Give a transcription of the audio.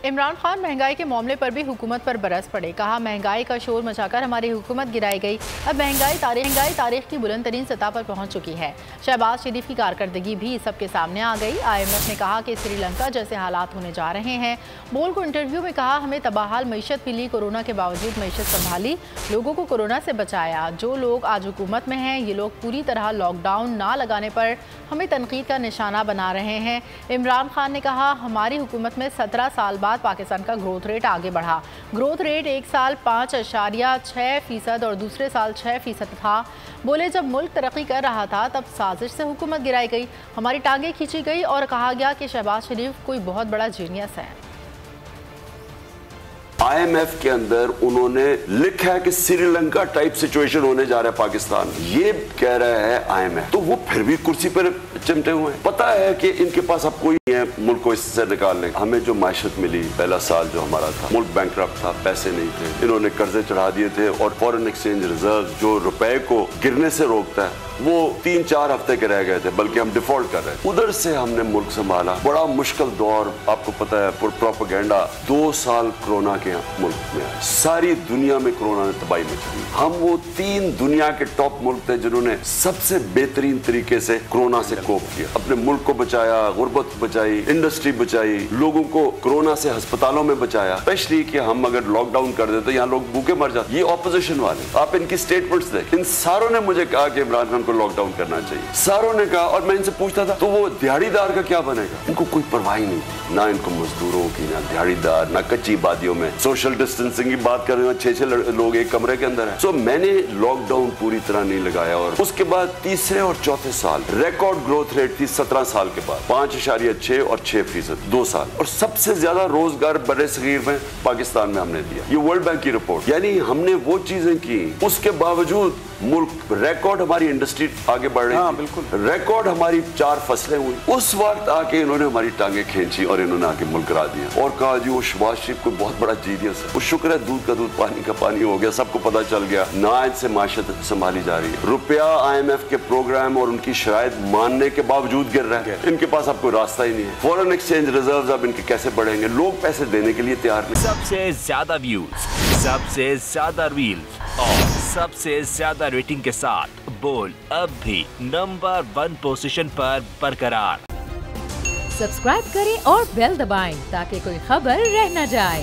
इमरान खान महंगाई के मामले पर भी हुकूमत पर बरस पड़े। कहा, महंगाई का शोर मचाकर हमारी हुकूमत गिराई गई। अब महंगाई तारीख की बुलंद तरीन सतह पर पहुंच चुकी है। शहबाज शरीफ की कारकर्दगी भी सबके सामने आ गई। IMF ने कहा कि श्रीलंका जैसे हालात होने जा रहे हैं। बोल को इंटरव्यू में कहा, हमें तबाहाल मईशत मिली, कोरोना के बावजूद मईशत संभाली, लोगों को कोरोना से बचाया। जो लोग आज हुकूमत में हैं, ये लोग पूरी तरह लॉकडाउन ना लगाने पर हमें तनकीद का निशाना बना रहे हैं। इमरान खान ने कहा, हमारी हुकूमत में 17 साल बाद पाकिस्तान का ग्रोथ रेट आगे बढ़ा। ग्रोथ रेट एक साल 5.6% और दूसरे साल 6% था। बोले, जब मुल्क तरक्की कर रहा था तब साजिश से हुकूमत गिराई गई, हमारी टांगें खींची गई और कहा गया कि शहबाज शरीफ कोई बहुत बड़ा जीनियस है। IMF के अंदर उन्होंने लिखा है कि श्रीलंका टाइप सिचुएशन होने जा रहा है पाकिस्तान, ये कह रहा है IMF। तो वो फिर भी कुर्सी पर चिमटे हुए हैं। पता है कि इनके पास अब कोई नहीं है मुल्क को इससे निकालने। हमें जो माशत मिली, पहला साल जो हमारा था, मुल्क बैंकरप्ट था, पैसे नहीं थे, इन्होंने कर्जे चढ़ा दिए थे और फॉरेन एक्सचेंज रिजर्व जो रुपए को गिरने से रोकता है वो 3-4 हफ्ते के रह गए थे, बल्कि हम डिफॉल्ट कर रहे थे। उधर से हमने मुल्क संभाला, बड़ा मुश्किल दौर, आपको पता है, प्रोपेगेंडा। 2 साल कोरोना के मुल्क में, सारी दुनिया में कोरोना ने तबाही मचाई। हम वो 3 दुनिया के टॉप मुल्क थे जिन्होंने सबसे बेहतरीन तरीके से कोरोना से कोप किया, अपने मुल्क को बचाया, गुर्बत बचाई, इंडस्ट्री बचाई, लोगों को कोरोना से अस्पतालों में बचाया। स्पेशली कि हम अगर लॉकडाउन कर देते तो यहाँ लोग भूखे मर जाते। ये ऑपोजिशन वाले, आप इनकी स्टेटमेंट्स देखें, इन सारों ने मुझे कहा कि इमरान खान को लॉकडाउन करना चाहिए, सारों ने कहा। और मैं इनसे पूछता था तो वो दिहाड़ीदार का क्या बनेगा? इनको कोई परवाह ही नहीं, ना इनको मजदूरों की, ना दिहाड़ीदार, ना कच्ची बादियों में सोशल डिस्टेंसिंग की बात कर रहे हैं, 6-6 लोग एक कमरे के अंदर हैं। सो मैंने लॉकडाउन पूरी तरह नहीं लगाया। और उसके बाद तीसरे और चौथे साल रिकॉर्ड ग्रोथ रेट थी 17 साल के बाद, 5.6 और 6%, 2 साल। और सबसे ज्यादा रोजगार बड़े सगीर में पाकिस्तान में हमने दिया, ये वर्ल्ड बैंक की रिपोर्ट। यानी हमने वो चीजें की, उसके बावजूद मुल्क रिकॉर्ड, हमारी इंडस्ट्री आगे बढ़ रही थी, बिल्कुल रिकॉर्ड, हमारी 4 फसलें हुई। उस वक्त आके इन्होंने हमारी टांगे खींची और इन्होंने आके मुल्क गिरा दिया और कहा जी वो शहबाज शरीफ को बहुत बड़ा जीनियस है। वो शुक्र है दूध का दूध पानी का पानी हो गया, सबको पता चल गया। नायत से माशत संभाली जा रही है। रुपया IMF के प्रोग्राम और उनकी शराइत मानने के बावजूद गिर रहा है। इनके पास अब कोई रास्ता ही नहीं है। फॉरेन एक्सचेंज रिजर्व अब इनके कैसे बढ़ेंगे? लोग पैसे देने के लिए तैयार नहीं। सबसे ज्यादा व्यूज, सबसे ज्यादा रील्स और सबसे ज्यादा रेटिंग के साथ बोल अब भी नंबर 1 पोजीशन पर बरकरार। सब्सक्राइब करें और बेल दबाएं ताकि कोई खबर रह न जाए।